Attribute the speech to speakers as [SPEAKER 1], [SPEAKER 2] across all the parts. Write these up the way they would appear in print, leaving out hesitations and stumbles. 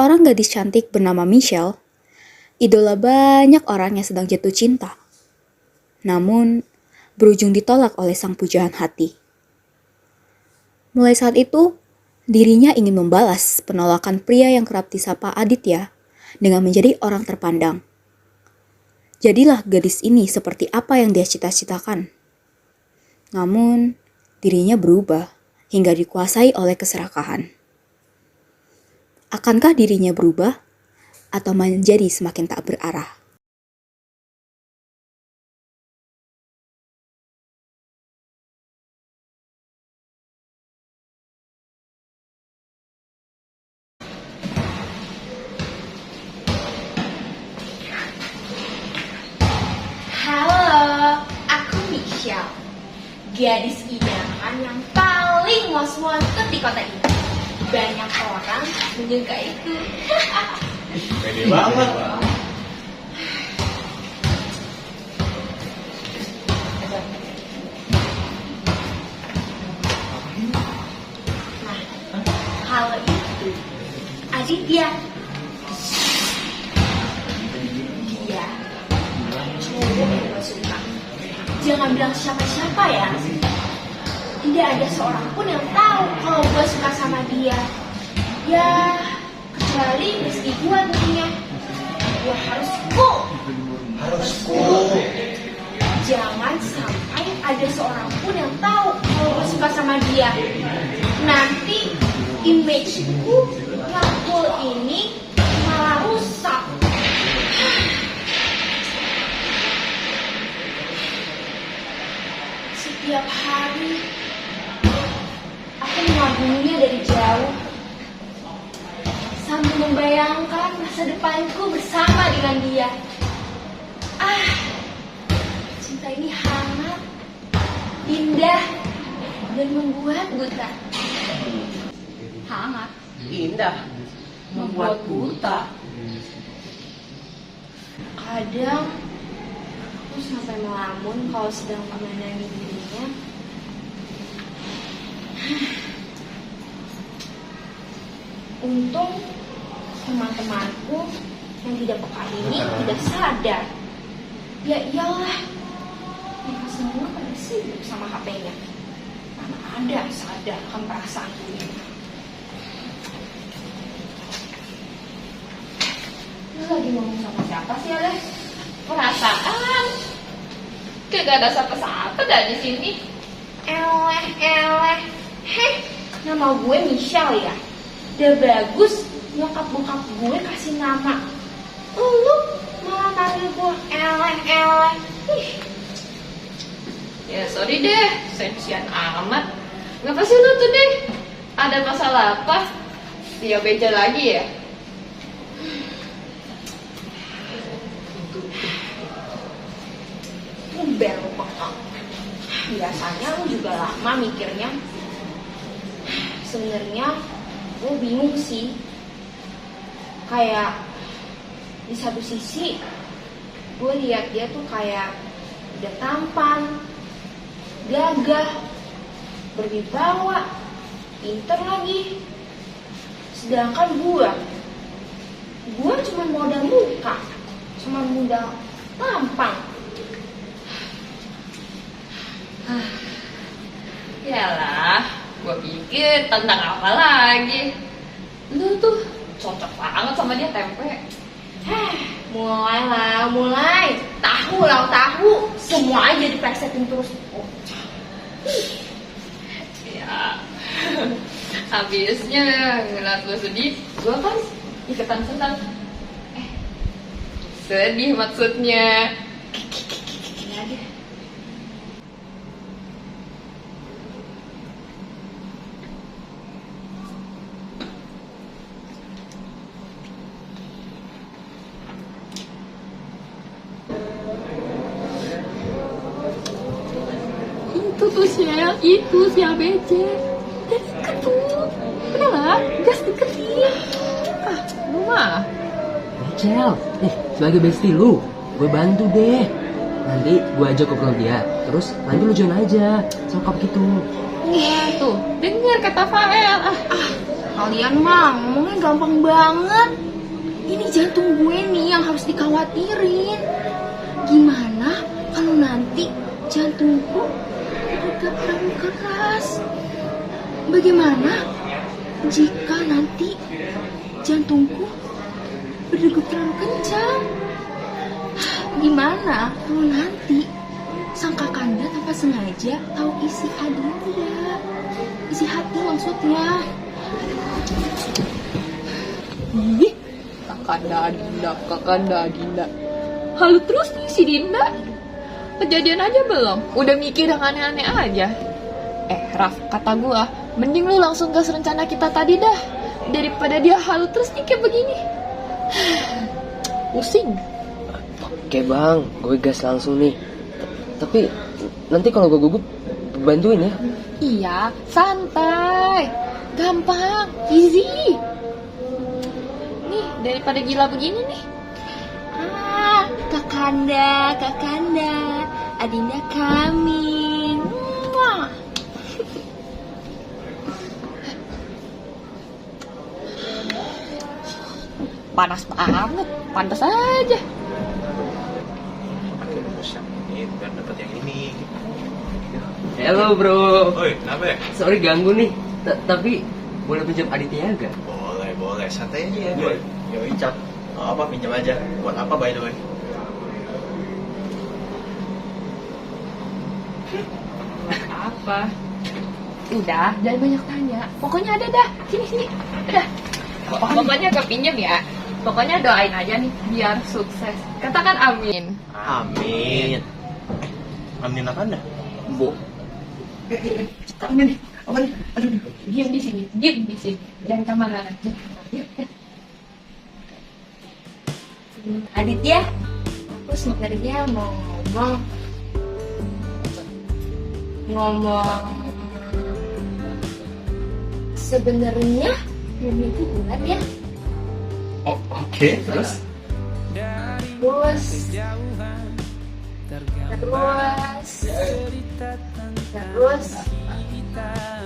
[SPEAKER 1] seorang gadis cantik bernama Michelle, idola banyak orang yang sedang jatuh cinta. Namun, berujung ditolak oleh sang pujaan hati. Mulai saat itu, dirinya ingin membalas penolakan pria yang kerap disapa Aditya dengan menjadi orang terpandang. Jadilah gadis ini seperti apa yang dia cita-citakan. Namun, dirinya berubah hingga dikuasai oleh keserakahan. Akankah dirinya berubah atau menjadi semakin tak berarah?
[SPEAKER 2] Halo, aku Michelle, gadis idaman yang paling most wanted di kota ini. Banyak orang menyukaiku.
[SPEAKER 3] Pede banget.
[SPEAKER 2] Nah, kalau itu Aditya. Dia cowok yang gue suka. Jangan bilang siapa-siapa ya. Tidak ada seorang pun yang tahu kalau gue suka sama dia. Ya, kecuali meski gue tentunya. Gue harus cool.
[SPEAKER 3] Harus cool.
[SPEAKER 2] Jangan sampai ada seorang pun yang tahu kalau gue suka sama dia. Nanti imageku yang cool ini malah rusak. Setiap hari aku mengaguminya dari jauh sambil membayangkan masa depanku bersama dengan dia. Cinta ini hangat, indah, dan membuat buta.
[SPEAKER 4] Hangat,
[SPEAKER 5] Indah, membuat buta.
[SPEAKER 2] Kadang aku sampai melamun kalau sedang memandangi dirinya. Untung teman-temanku yang tidak peka ini tidak sadar. Ya iyalah, mereka semua pada sibuk sama HP-nya. Mana ada sadarkan perasaanku ini. Lu lagi ngomong sama siapa sih, Aleh?
[SPEAKER 4] perasaan. Kayak gak ada siapa-siapa dah di sini.
[SPEAKER 2] Eleh. Heh, nama gue Michelle ya. Udah bagus, nyokap bokap gue kasih nama. Lu malah panggil gue eleh. Ih,
[SPEAKER 4] Ya sorry deh, sensian amat. Ngapa sih lu tuh deh? Ada masalah apa? Dia beja lagi ya?
[SPEAKER 2] tumben lu bengong. Biasanya lu juga lama mikirnya. Sebenarnya gue bingung sih. Kayak di satu sisi gue lihat dia tuh kayak udah tampan, gagah, berwibawa, pinter lagi. Sedangkan gue cuma modal muka, cuma modal tampang.
[SPEAKER 4] Yalah, gue pikir tentang apa lagi. Lu tuh cocok banget sama dia tempe.
[SPEAKER 2] Mulai. Tahu. Semua aja diplesetin terus. Oh.
[SPEAKER 4] Ya, habisnya ngeliat lu sedih, gue kan ikutan senang. Sedih maksudnya.
[SPEAKER 2] Ya deh.
[SPEAKER 4] Itu si ABC. Deket tuh. Udahlah, gas deketin. Lu mah.
[SPEAKER 5] Michelle, sebagai bestie lu, gue bantu deh. Nanti gue ajak ke dia, terus nanti lu join aja, sokap gitu.
[SPEAKER 4] Iya tuh, dengar kata Fael.
[SPEAKER 2] Kalian mah ngomongnya gampang banget. Ini jantung gue nih yang harus dikhawatirin. Gimana kalau nanti jantungku berdetak terlalu keras? Bagaimana jika nanti jantungku berdegup terlalu kencang? Gimana kalau nanti sang kakanda tanpa sengaja tahu isi Aditya? Isi hati maksudnya.
[SPEAKER 4] Ih, kakanda Dinda. Halu terus nih si Dinda. Kejadian aja belum? Udah mikir yang aneh-aneh aja. Raf, kata gua, mending lu langsung gas rencana kita tadi dah. Daripada dia halu terus nih kayak begini. Pusing.
[SPEAKER 5] Oke bang, gue gas langsung nih. Tapi nanti kalau gue gugup, bantuin ya.
[SPEAKER 4] Iya, santai. Gampang, easy. Nih, daripada gila begini nih.
[SPEAKER 2] Kakanda, Adinda coming. Mwah.
[SPEAKER 4] Panas banget, pantas aja.
[SPEAKER 3] Ini biar dapat yang ini.
[SPEAKER 5] Halo bro.
[SPEAKER 3] Oi, kenapa ya?
[SPEAKER 5] Sorry ganggu nih. Tapi boleh pinjam Aditya gak?
[SPEAKER 3] Boleh, santai aja ya. Yoi, Cap. Apa pinjam aja. Buat apa by the way?
[SPEAKER 4] Apa? Udah, jangan banyak tanya. Pokoknya ada dah. Sini. Udah. Pokoknya kepinjam ya. Pokoknya doain aja nih biar sukses. Katakan amin.
[SPEAKER 3] Amin. Amin apa anda?
[SPEAKER 5] Bu.
[SPEAKER 3] Amin. Apa nih? Aduh.
[SPEAKER 4] Diam di sini. Jangan kemana-mana.
[SPEAKER 2] Aditya, aku sebenarnya mau ngomong sebenarnya bumi itu bulat ya.
[SPEAKER 3] Oh, oke. Terus?
[SPEAKER 2] Terus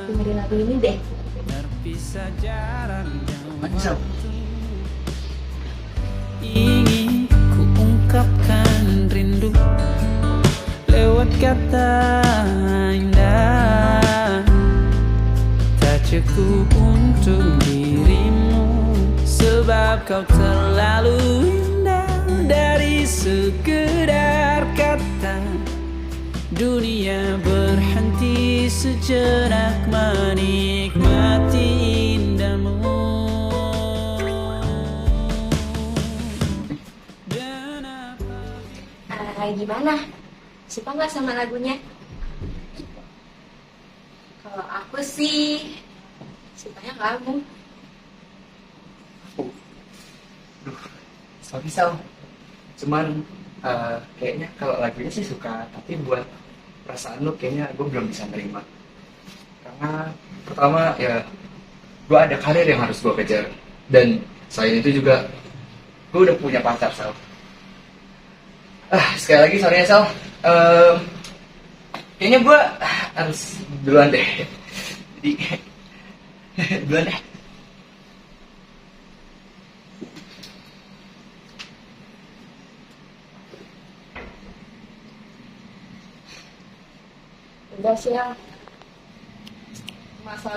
[SPEAKER 2] dengerin lagu ini deh.
[SPEAKER 3] Macam.
[SPEAKER 6] Ingin ku ungkapkan rindu lewat kata indah, tak cukup untuk dirimu sebab kau terlalu indah. Dari sekedar kata dunia berhenti sejenak menikmati indahmu.
[SPEAKER 2] Gimana? Suka nggak sama lagunya? Kalau aku sih sukanya kamu.
[SPEAKER 5] Sorry Sal. Cuman kayaknya kalau lagunya sih suka, tapi buat perasaan lu kayaknya gue belum bisa nerima. Karena pertama ya gue ada karir yang harus gue kejar, dan selain itu juga gue udah punya pacar Sal. Sekali lagi sorry ya Sal. Kayaknya gue harus duluan deh. Jadi duluan deh.
[SPEAKER 4] Udah siang. Masa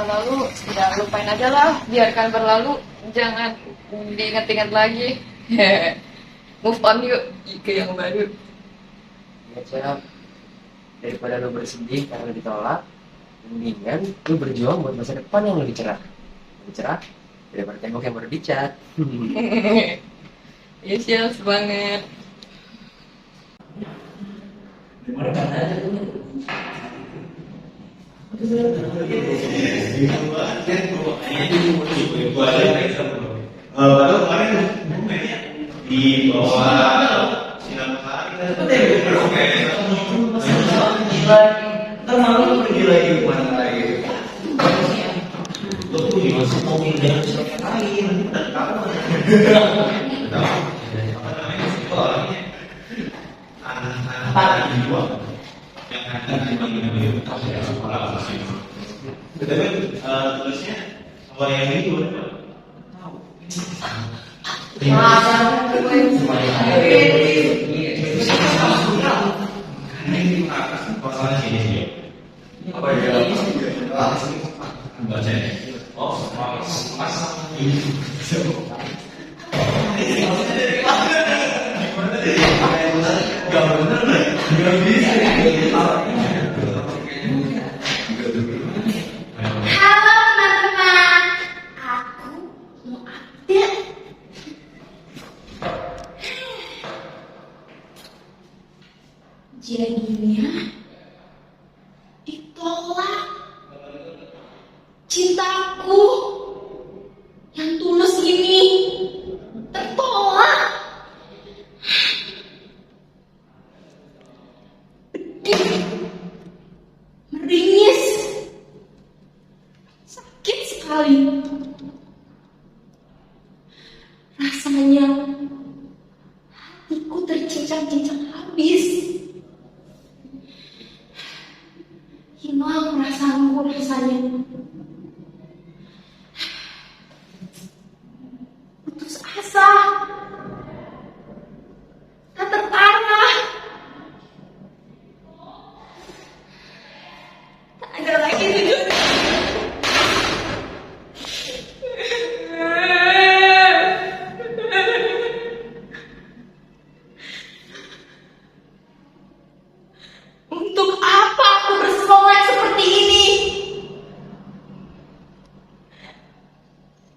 [SPEAKER 4] lalu sudah lupain aja lah, biarkan berlalu, jangan diingat-ingat lagi. Move on yuk ke yang baru.
[SPEAKER 5] Ya Sal, daripada lu bersedih karena ditolak, mendingan lu berjuang buat masa depan yang lebih cerah. Lebih cerah daripada tembok yang baru dicat.
[SPEAKER 4] Yes banget.
[SPEAKER 3] Baru kemarin di bawah sinar matahari. Ntar malam pergi lagi kemana lagi? Lo tuh dimasuk mobil jangan siapa lain, dan kamu. Apa namanya sih orangnya? Anak-anak jiwa yang ada di bagi-bagi
[SPEAKER 2] Halo teman-teman, aku mau update. Jadinya ditolak. Cintaku yang tulus ini tertolak. Pedih, meringis, sakit sekali. Rasanya hatiku tercincang-cincang habis. Hilang perasaanku rasanya. Putus asa. Tak terarah. Tak ada lagi di dunia. Untuk apa aku bersemangat seperti ini?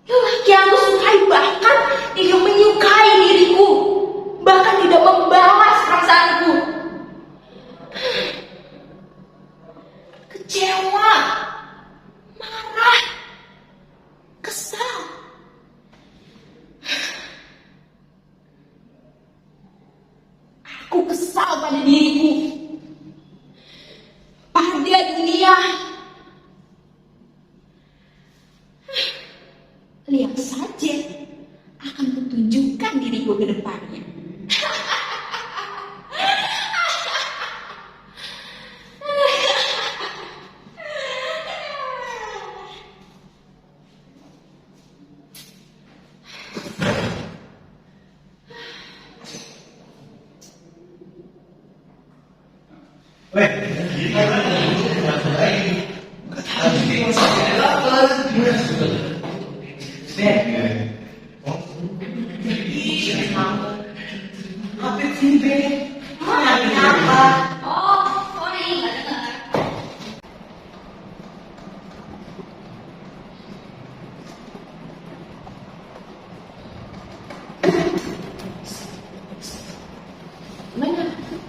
[SPEAKER 2] Lelaki yang aku sukai bahkan tidak menyukai diriku, bahkan tidak membalas perasaanku. Kecewa, marah, kesal. Aku kesal pada diriku. Pada dunia. Lihat saja, akan kutunjukkan diriku ke depannya.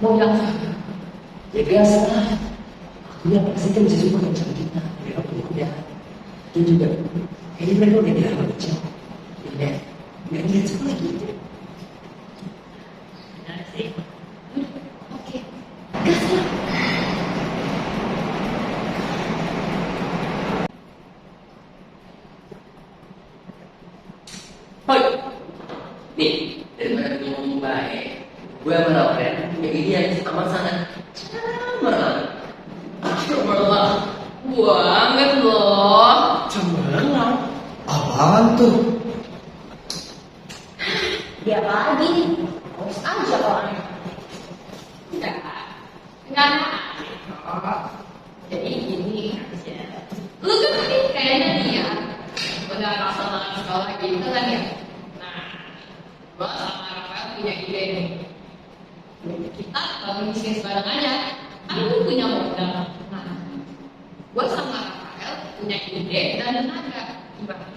[SPEAKER 7] Mau bilang apa? Ya biasa lah. Aku yang pasti kan bisa suka sama kita. Ya udah. Itu juga. Ini mereka udah dianggap kecil. Ya, nggak lihat suka lagi.
[SPEAKER 2] Oke, gas lah.
[SPEAKER 7] Hoi. Nih, daripada gue ngomong baik, gue sama Lauren punya ide yang amat sangat cemerlang. Cemerlang banget loh.
[SPEAKER 3] Cemerlang? Apaan tuh?
[SPEAKER 2] Dia lagi nih, harus aja orangnya.
[SPEAKER 4] Enggak. Jadi gini aja. Lu kan tadi kayaknya nih ya, udah rasa sekolah gitu kan ya. Nah, gua sama Rafael punya ide nih. Kita bangun bisnis bareng aja. Kan lu punya modal. Nah, gua sama Rafael punya ide dan tenaga. Gimana?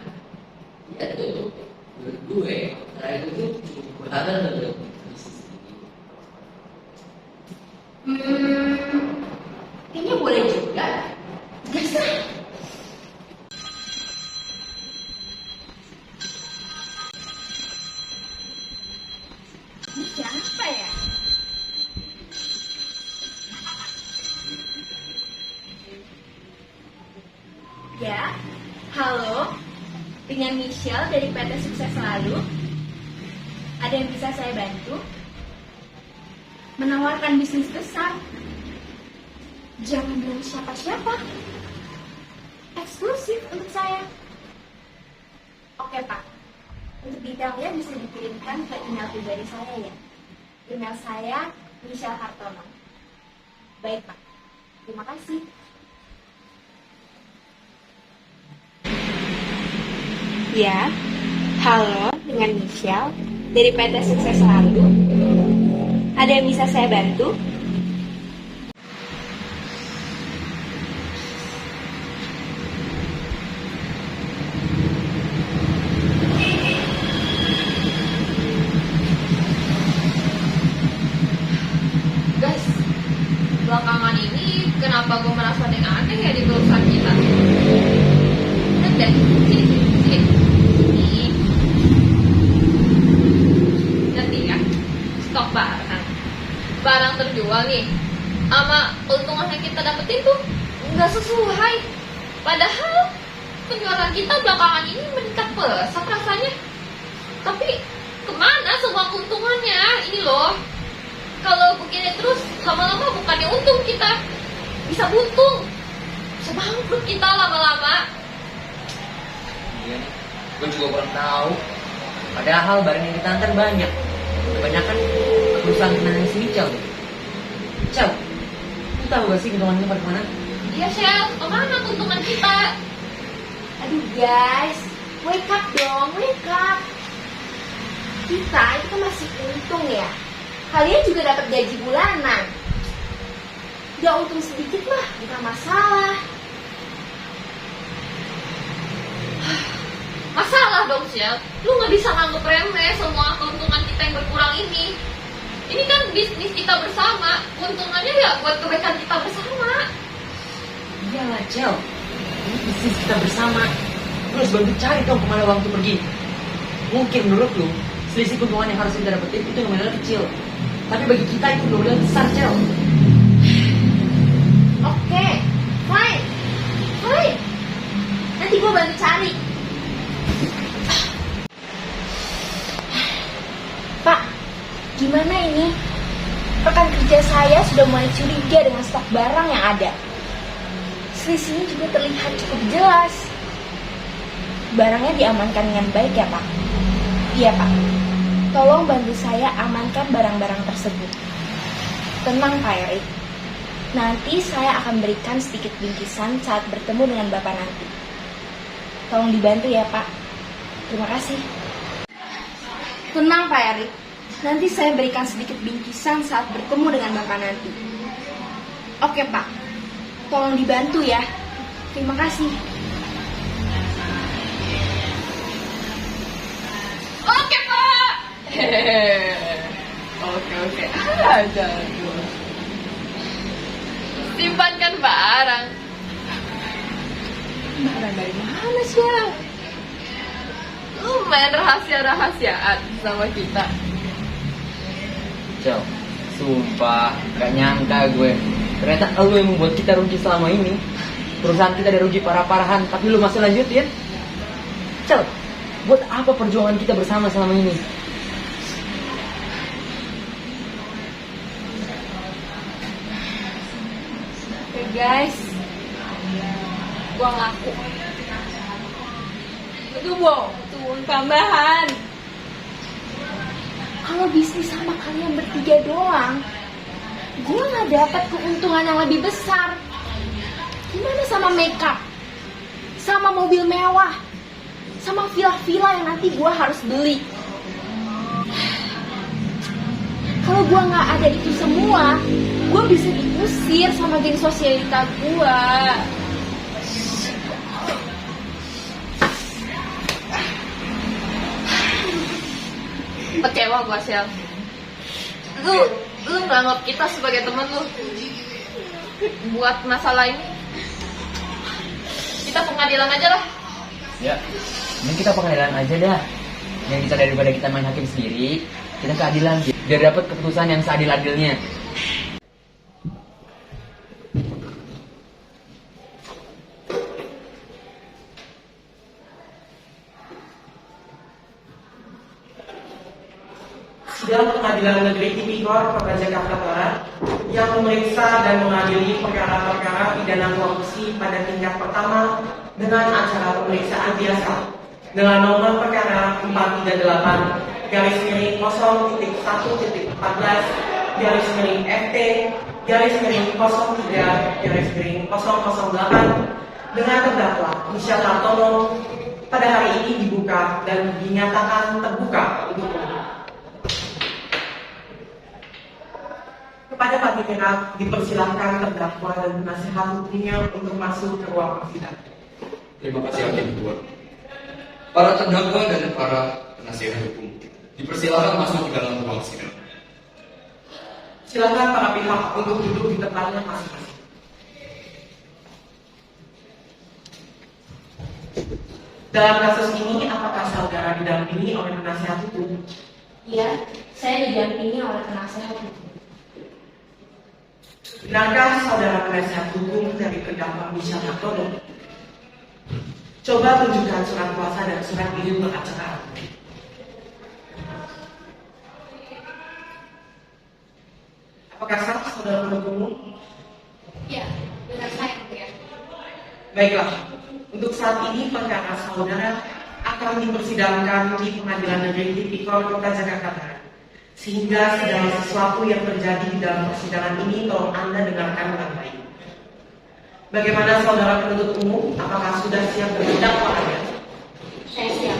[SPEAKER 7] Ya tuh, menurut gue, terakhir itu cukup berharga untuk bisnis ini.
[SPEAKER 2] Kayaknya boleh juga. Gas lah. Ini siapa ya? Ya, halo. Dengan Michelle dari PT Sukses Selalu. Ada yang bisa saya bantu? Menawarkan bisnis besar. Jangan bilang siapa-siapa. Eksklusif untuk saya. Oke Pak, untuk detailnya bisa dikirimkan ke email pribadi saya ya. Email saya Michelle Hartono. Baik Pak, terima kasih. Ya, halo dengan Michelle dari PT Sukses Selalu. Ada yang bisa saya bantu?
[SPEAKER 4] Guys, belakangan ini kenapa gue merasa ada yang aneh ya di perusahaan kita? Lihat deh, sini, sini. Ini. Lihat nih ya, stok barang. Barang terjual nih, sama keuntungan yang kita dapetin tuh nggak sesuai. Padahal penjualan kita belakangan ini meningkat pesat rasanya. Tapi kemana semua keuntungannya? Ini loh. Kalau begini terus, lama-lama bukannya untung kita, bisa buntung, bisa bangkrut kita lama-lama.
[SPEAKER 7] Iya nih, gue juga kurang tahu. Padahal barang yang kita antar banyak. Kebanyakan perusahaan kenangan si Michelle nih. Michelle, lu tahu gak sih keuntungannya pada kemana?
[SPEAKER 4] Iya Shell, kemana keuntungan kita?
[SPEAKER 2] Aduh guys, wake up dong, wake up. Kita itu kan masih untung ya. Kalian juga dapat gaji bulanan. Gak untung sedikit mah, bukan masalah.
[SPEAKER 4] Masalah dong Shell, lu nggak bisa nganggep remeh semua keuntungan kita yang berkurang ini. Ini kan bisnis kita bersama, keuntungannya ya buat kebaikan kita bersama.
[SPEAKER 7] Iyalah, Cel. Ini bisnis kita bersama. Lu harus bantu cari dong kemana uang itu pergi. Mungkin menurut lu, selisih keuntungan yang harus kita dapetin itu nominalnya kecil. Tapi bagi kita itu nominalnya besar, Cel.
[SPEAKER 2] Oke, fine. Fine. Nanti gue bantu cari. Pak, gimana ini? Rekan kerja saya sudah mulai curiga dengan stok barang yang ada. Selisihnya juga terlihat cukup jelas. Barangnya diamankan dengan baik ya Pak? Iya Pak. Tolong bantu saya amankan barang-barang tersebut. Tenang Pak Erik. Nanti saya akan berikan sedikit bingkisan saat bertemu dengan Bapak nanti. Tolong dibantu ya Pak. Terima kasih. Tenang Pak Erik. Nanti saya berikan sedikit bingkisan saat bertemu dengan Bapak nanti. Oke Pak. Tolong dibantu ya. Terima kasih.
[SPEAKER 4] Oke Pak. Oke. Ada tuh. Simpankan barang. Barang dari mana sih? Lu main rahasia-rahasiaan sama kita.
[SPEAKER 7] Cel, sumpah, gak nyangka gue. Ternyata lu yang membuat kita rugi selama ini. Perusahaan kita ada rugi parah-parahan, tapi lu masih lanjutin. Cel, buat apa perjuangan kita bersama selama ini?
[SPEAKER 2] Oke guys. Gua ngaku. Itu wow, itu uang tambahan. Kalau bisnis sama kalian bertiga doang, gue nggak dapat keuntungan yang lebih besar. Gimana sama makeup, sama mobil mewah, sama villa-villa yang nanti gue harus beli? Kalau gue nggak ada itu semua, gue bisa diusir sama geng sosialita gue.
[SPEAKER 4] Kecewa gua Sel. Lu nganggap kita sebagai teman lu. Buat masalah ini kita pengadilan aja lah.
[SPEAKER 7] Ya, ini kita pengadilan aja dah. Yang kita daripada kita main hakim sendiri, kita keadilan biar dapat keputusan yang seadil-adilnya.
[SPEAKER 8] Sidang Pengadilan Negeri Tipikor Kota Jakarta Barat yang memeriksa dan mengadili perkara-perkara pidana korupsi pada tingkat pertama dengan acara pemeriksaan biasa dengan nomor perkara 438 garis miring 0.1.14 garis miring FT garis miring 03 garis miring 008 dengan terdakwa Michelle Hartono pada hari ini dibuka dan dinyatakan terbuka untuk umum. Kepada Pak Pimpinan dipersilahkan terdakwa dan penasihat hukumnya untuk masuk ke ruang persidangan.
[SPEAKER 5] Terima kasih hakim ketua. Para terdakwa dan para penasihat hukum dipersilakan masuk ke dalam ruang sidang.
[SPEAKER 8] Silakan para pihak untuk duduk di tempatnya masing-masing. Dalam kasus ini, apakah saudara didampingi oleh penasihat hukum?
[SPEAKER 2] Iya, saya didampingi oleh penasehat hukum.
[SPEAKER 8] Benarkah saudara penasihat hukum dari terdakwa Michelle Hartono? Coba tunjukkan surat kuasa dan surat izin beracara. Apakah sah saudara penuntut umum?
[SPEAKER 2] Iya, benar saya ya.
[SPEAKER 8] Baiklah, untuk saat ini perkara saudara akan dipersidangkan di Pengadilan Negeri Tipikor Kota Jakarta Barat. Sehingga segala sesuatu yang terjadi di dalam persidangan ini tolong Anda dengarkan dengan baik. Bagaimana saudara penuntut umum? Apakah sudah siap berdakwa Anda?
[SPEAKER 2] Saya siap.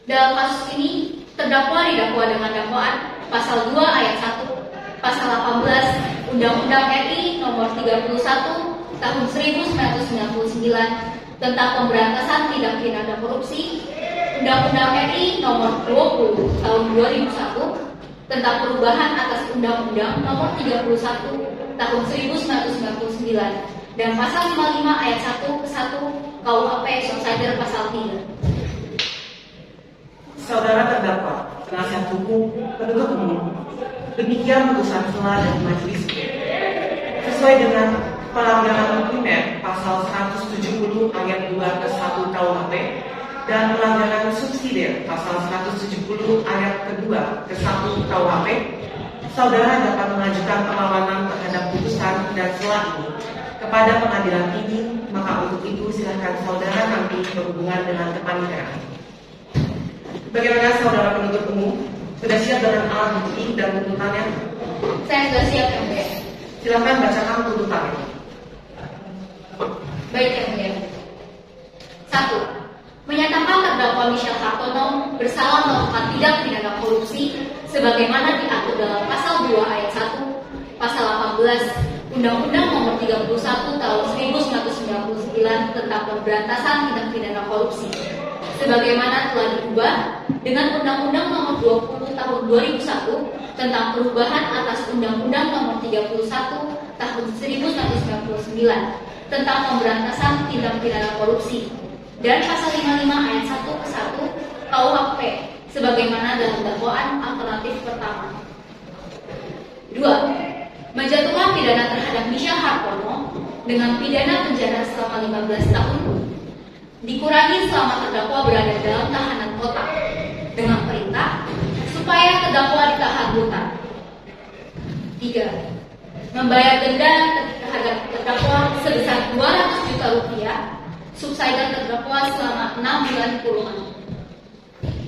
[SPEAKER 2] Dalam kasus ini, terdakwa didakwa dengan dakwaan Pasal 2 Ayat 1, Pasal 18 Undang-Undang RI Nomor 31 Tahun 1999 tentang Pemberantasan Tindak Pidana Korupsi, Undang-Undang RI Nomor 20 Tahun 2001 tentang perubahan atas Undang-Undang Nomor 31 Tahun 1999 dan Pasal 55 Ayat 1 ke 1 KUHP Subsider Pasal 3.
[SPEAKER 8] Saudara terdakwa, penasihat hukum, penuntut umum, demikian putusan selah dari majelis sesuai dengan pelanggaran primer pasal 170 ayat 2 ke 1 KUHP dan pelanggaran subsidiar pasal 170 ayat kedua ke 1 KUHP, saudara dapat mengajukan perlawanan terhadap putusan dan selah ini kepada pengadilan tinggi. Maka untuk itu silakan saudara nanti berhubungan dengan kepaniteraan. Bagaimana saudara penuntut umum? Sudah siap dengan alat bukti dan tuntutannya?
[SPEAKER 2] Saya sudah siap, Yang Mulia.
[SPEAKER 8] Silakan bacakan tuntutannya.
[SPEAKER 2] Baik, Yang Mulia. 1. Menyatakan terdakwa Michelle Hartono bersalah melakukan tindak pidana korupsi sebagaimana diatur dalam Pasal 2 Ayat 1, Pasal 18 Undang-Undang Nomor 31 Tahun 1999 tentang Pemberantasan Tindak Pidana Korupsi, sebagaimana telah diubah dengan Undang-Undang Nomor 20 Tahun 2001 tentang perubahan atas Undang-Undang Nomor 31 Tahun 1999 tentang Pemberantasan Tindak Pidana Korupsi dan Pasal 55 Ayat 1 ke 1 KUHP sebagaimana dalam dakwaan alternatif pertama. 2. Menjatuhkan pidana terhadap Michelle Hartono dengan pidana penjara selama 15 tahun dikurangi selama terdakwa berada dalam tahanan kota dengan perintah supaya terdakwa ditahan rutan. 3. Membayar denda terhadap terdakwa sebesar 200 juta rupiah subsidi terdakwa selama 6 bulan kurungan.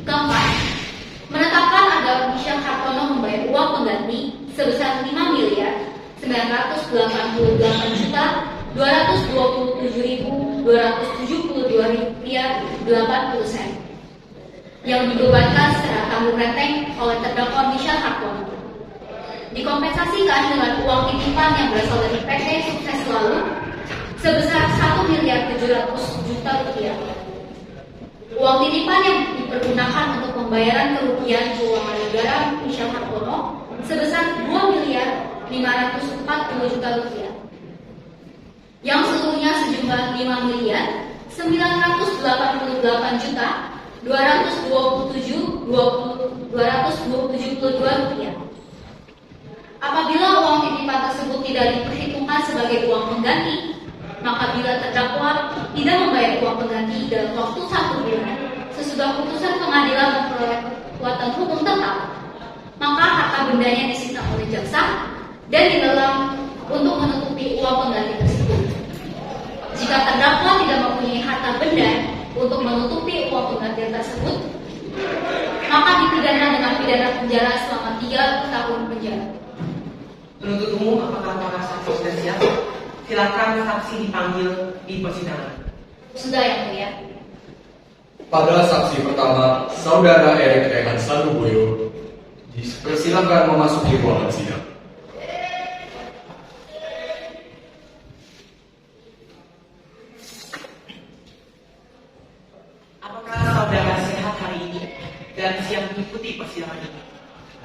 [SPEAKER 2] 4. Menetapkan agar Michelle Hartono membayar uang pengganti sebesar 5.988.227.272 rupiah 80 sen yang dibebankan secara tanggung renteng oleh terdakwa Michelle Hartono. Dikompensasikan dengan uang titipan yang berasal dari PT Sukses Selalu sebesar 1.700.000.000 rupiah. Uang titipan yang dipergunakan untuk pembayaran kerugian keuangan negara Michelle Hartono sebesar 2.540.000.000 rupiah, yang seluruhnya sejumlah 5.928.227.272 rupiah. Apabila uang titipan tersebut tidak diperhitungkan sebagai uang pengganti, maka bila terdakwa tidak membayar uang pengganti dalam waktu 1 bulan sesudah putusan pengadilan memperoleh kekuatan hukum tetap, maka harta bendanya disita oleh jaksa dan dilelang untuk menutupi uang pengganti tersebut. Jika terdakwa tidak mempunyai harta benda
[SPEAKER 9] pengertian tersebut, maka dipidana dengan pidana penjara selama 3 tahun penjara.
[SPEAKER 8] Penuntut umum, apakah para saksi sudah siap? Silakan saksi dipanggil di persidangan.
[SPEAKER 9] Sudah yang mulia.
[SPEAKER 5] Pada saksi pertama, Saudara Erik Rehan Sanuboyo, dipersilakan memasuki ruangan sidang.
[SPEAKER 8] Apakah saudara sehat hari ini dan siap mengikuti persidangan ini?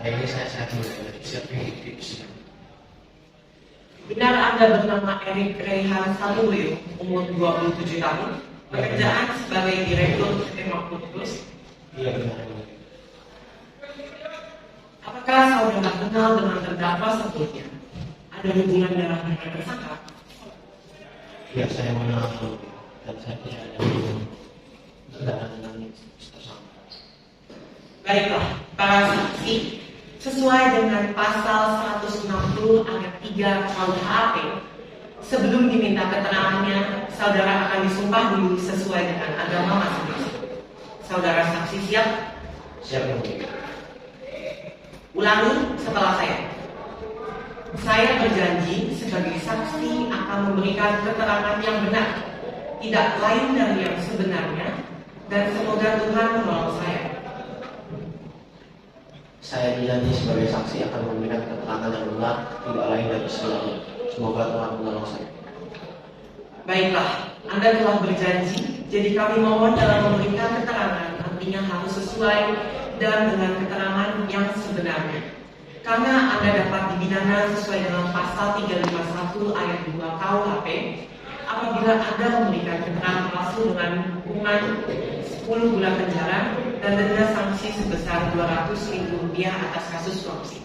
[SPEAKER 7] Hari ini saya sehat dan siap mengikuti persidangan.
[SPEAKER 8] Benar Anda bernama Erik Rehan Sanuboyo, umur 27 tahun, pekerjaan sebagai direktur Tema Putus?
[SPEAKER 7] Iya benar.
[SPEAKER 8] Apakah saudara kenal dengan terdakwa sebelumnya? Ada hubungan darah dengan tersangka?
[SPEAKER 7] Iya saya mengenal dan saya tidak ada hubungan saudara dengan tersangka.
[SPEAKER 8] Baiklah, para saksi, sesuai dengan pasal 160 ayat 3 KUHP, sebelum diminta keterangannya, saudara akan disumpah dulu sesuai dengan agama masing-masing. Saudara saksi siap?
[SPEAKER 7] Siap yang mulia.
[SPEAKER 8] Ulangi setelah saya. Saya berjanji sebagai saksi akan memberikan keterangan yang benar, tidak lain dari yang sebenarnya, dan semoga Tuhan menolong saya.
[SPEAKER 7] Saya berjanji sebagai saksi akan memberikan keterangan yang benar, tidak lain dari sebenarnya. Semoga Tuhan menolong saya.
[SPEAKER 8] Baiklah, Anda telah berjanji, jadi kami mohon dalam memberikan keterangan nantinya harus sesuai dan dengan keterangan yang sebenarnya. Karena Anda dapat dipidana sesuai dengan pasal 351 ayat 2 KUHP apabila Anda memberikan keterangan palsu dengan hukuman 10 bulan penjara dan denda sanksi sebesar Rp200.000 atas kasus korupsi.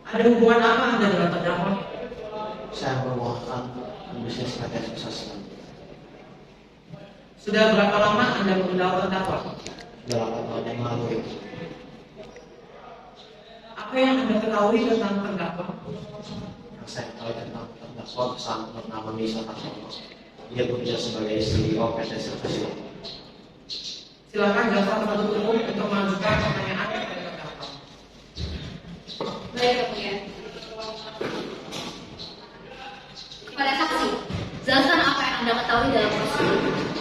[SPEAKER 8] Ada hubungan apa Anda dengan terdakwa?
[SPEAKER 7] Saya memohon bisnis pt sukses.
[SPEAKER 8] Sudah berapa lama Anda mengenal terdakwa?
[SPEAKER 7] 8 tahun yang lalu itu.
[SPEAKER 8] Apa yang Anda ketahui tentang terdakwa?
[SPEAKER 7] Yang saya tahu tentang terdakwa bernama Nisa Karsono. Dia bekerja sebagai CEO PT Sukses.
[SPEAKER 8] Silakan jaksa penuntut umum untuk mengajukan pertanyaan kepada terdakwa.
[SPEAKER 9] Baik, yang mulia. Kepada saksi, jelaskan apa yang Anda ketahui dalam proses ini.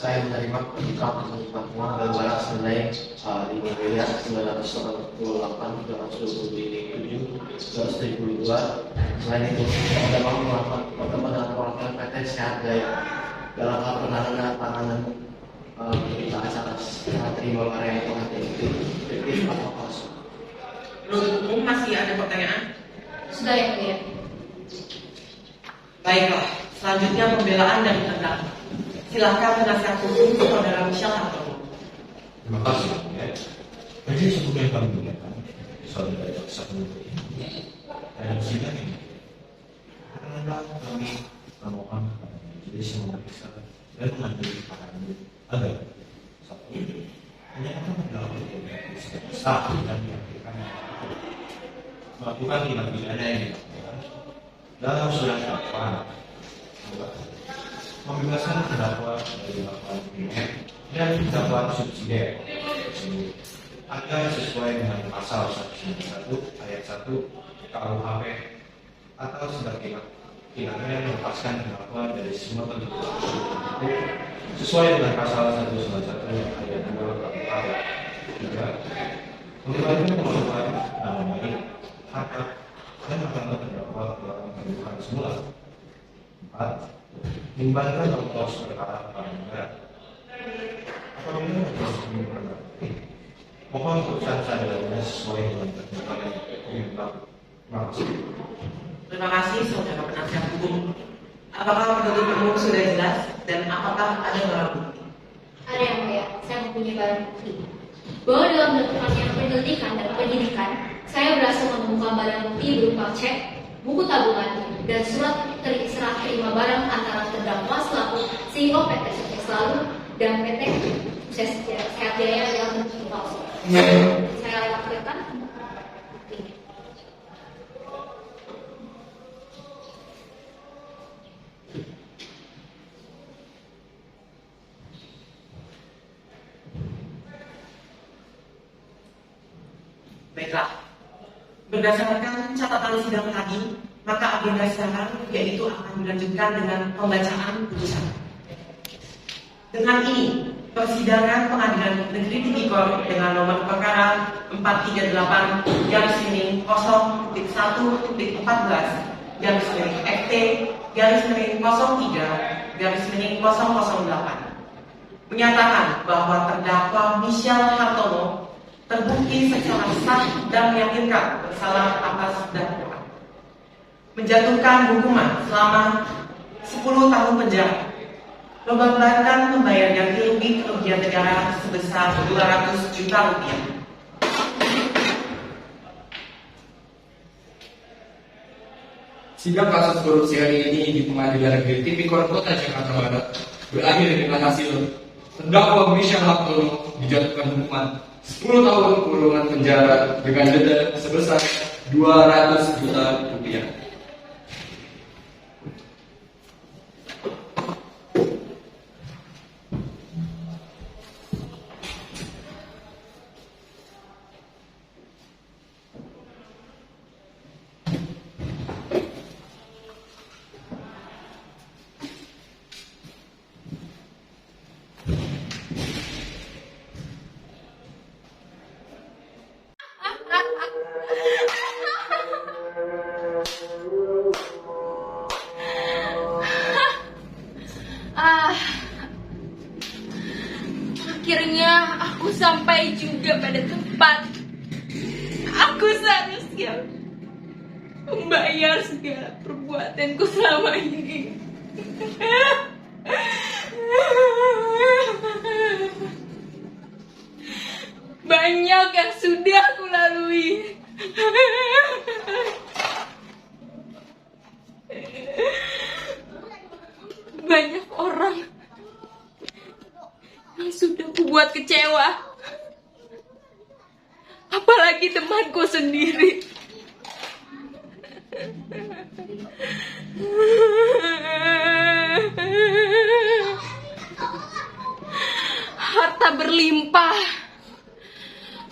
[SPEAKER 7] Saya menerima permintaan penerimaan uang dan barang senilai 5.988.327.272. Selain itu, saya mau melakukan pertemuan perwakilan PT Sehat Jaya dalam hal penanganan berita acara terima barang yang telah fiktif atau palsu.
[SPEAKER 8] Penuntut umum masih ada pertanyaan?
[SPEAKER 9] Sudah yang mulia.
[SPEAKER 8] Baiklah, selanjutnya pembelaan dari terdakwa. Silakan penasihat hukum Saudara Michelle Hartono.
[SPEAKER 10] Terima kasih. Ya. Jadi sebelum yang kami gunakan saudara jaksa penuntut ini dalam sidang ini, karena kami memohon kepada majelis yang memeriksa dan mengambil keterangan agar satu hanya akan melakukan sah dan meyakinkan melakukan tindak pidana yang dilakukan dalam surat dakwaan membebaskan terdakwa dari dakwaan primer dan dakwaan subsidiar agar sesuai dengan pasal 191 ayat 1 KUHP atau sebagai tindakan melepaskan terdakwa dari semua tuntutan sesuai dengan pasal 191 ayat 2 KUHP. Juga mengembalikan kemampuan nama baik, harta dan martabat terdakwa ke dalam kehidupan semula. 4. Mengembalikan ongkos perkara kepada negara. Apabila ongkos ini berbeda, mohon putusan sadarnya sesuai dengan ketentuan yang berlaku. Terima kasih.
[SPEAKER 8] Terima kasih Saudara penasihat hukum. Apakah penuntut umum sudah jelas dan apakah ada barang bukti?
[SPEAKER 9] Ada yang mulia, saya mempunyai barang bukti bahwa dalam melakukan penyelidikan dan penyidikan, saya berhasil menemukan barang bukti berupa cek, buku tabungan, dan surat serah terima barang antara terdakwa selaku CEO PT Sukses Lalu dan PT Sukses Sehat Jaya yang bentuk palsu. Saya lakukan bukti.
[SPEAKER 8] Baiklah, berdasarkan catatan sidang tadi, maka agenda sidang yaitu akan dilanjutkan dengan pembacaan putusan. Dengan ini, persidangan Pengadilan Negeri Tipikor dengan nomor perkara 438-1/1/FT-03/008 menyatakan bahwa terdakwa Michelle Hartono terbukti secara sah dan meyakinkan bersalah atas dakwaan, menjatuhkan hukuman selama 10 tahun penjara, membebankan membayar ganti rugi kerugian negara sebesar 200 juta rupiah.
[SPEAKER 5] Sidang kasus korupsi hari ini di Pengadilan Negeri Tipikor Kota Jakarta Barat berakhir dengan hasil terdakwa Michelle Hartono dijatuhkan hukuman 10 tahun kurungan penjara dengan denda sebesar 200 juta rupiah.
[SPEAKER 2] Akhirnya aku sampai juga pada tempat. Aku seharusnya membayar segala perbuatanku selama ini. Banyak yang sudah aku lalui. Banyak orang yang sudah kubuat kecewa. Apalagi temanku sendiri. Harta berlimpah,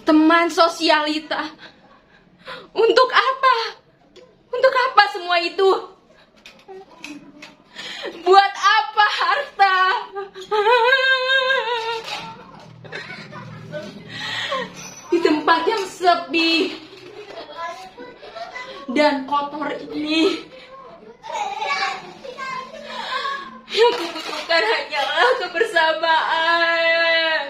[SPEAKER 2] teman sosialita. Untuk apa? Untuk apa semua itu? Buat apa harta? Di tempat yang sepi dan kotor ini, yang kubutuhkan hanyalah kebersamaan.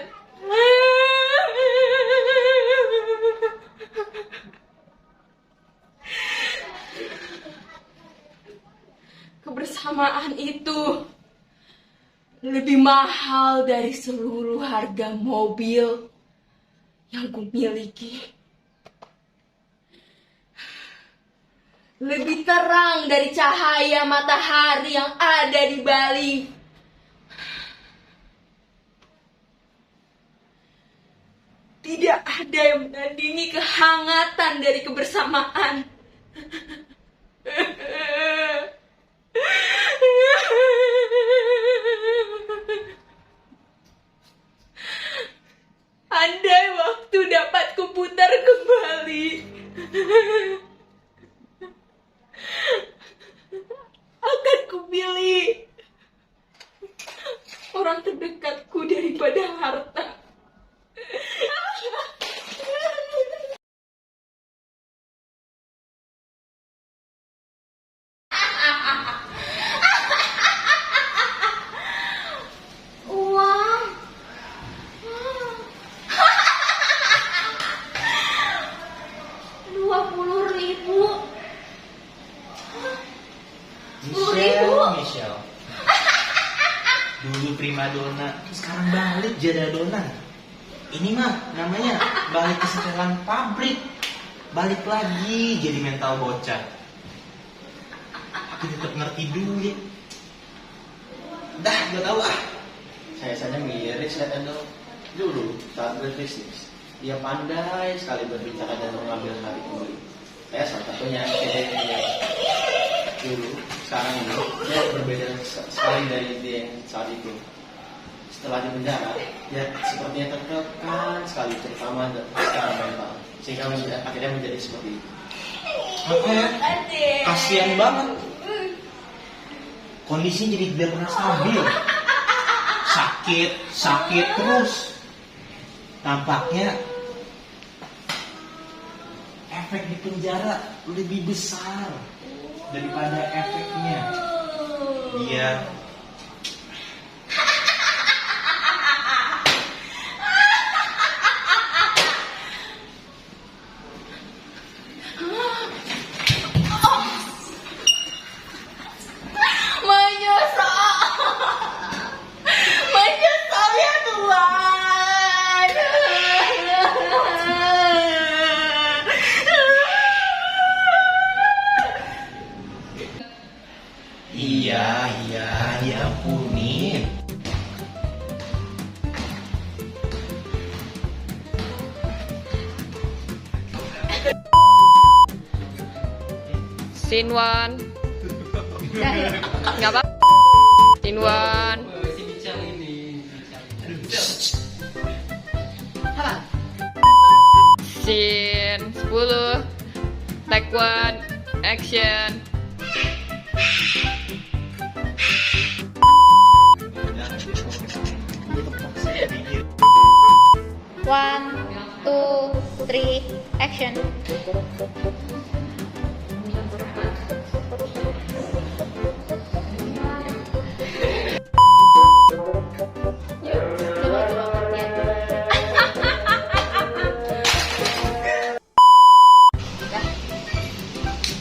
[SPEAKER 2] Kebersamaan itu lebih mahal dari seluruh harga mobil yang kumiliki. Lebih terang dari cahaya matahari yang ada di Bali. Tidak ada yang menandingi kehangatan dari kebersamaan. Andai waktu dapat kuputar kembali, akan kupilih orang terdekatku daripada harta. Uang 20.000.
[SPEAKER 3] Michelle. Dulu primadona, sekarang balik jadi adonan. Ini mah namanya balik ke setelan pabrik. Balik lagi jadi mental bocah. Aku tetap ngerti duit. Dah, gue tahu ah. Saya saja miris lihat Endo. Dulu saat berbisnis, dia pandai sekali berbicara dan mengambil hari kembali. Saya salah satunya dulu, sekarang ini dia berbeda sekali dari dia yang saat itu. Setelah di penjara, dia sepertinya tertekan sekali, terutama secara mental. sehingga akhirnya menjadi seperti itu. Makanya kasihan banget, kondisinya jadi tidak pernah stabil, sakit terus. Tampaknya efek di penjara lebih besar daripada efeknya dia.
[SPEAKER 2] Menyesal ya Tuhan.
[SPEAKER 3] Iya, diampunin.
[SPEAKER 4] Scene 1. Nggak apa. Scene 1. Scene 10. Take 1. Action.
[SPEAKER 9] One, two, three, action.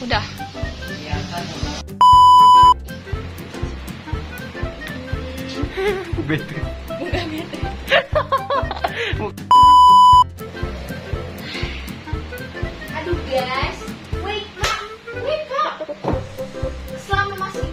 [SPEAKER 4] Udah.
[SPEAKER 2] Aduh guys, wake up. Selama masih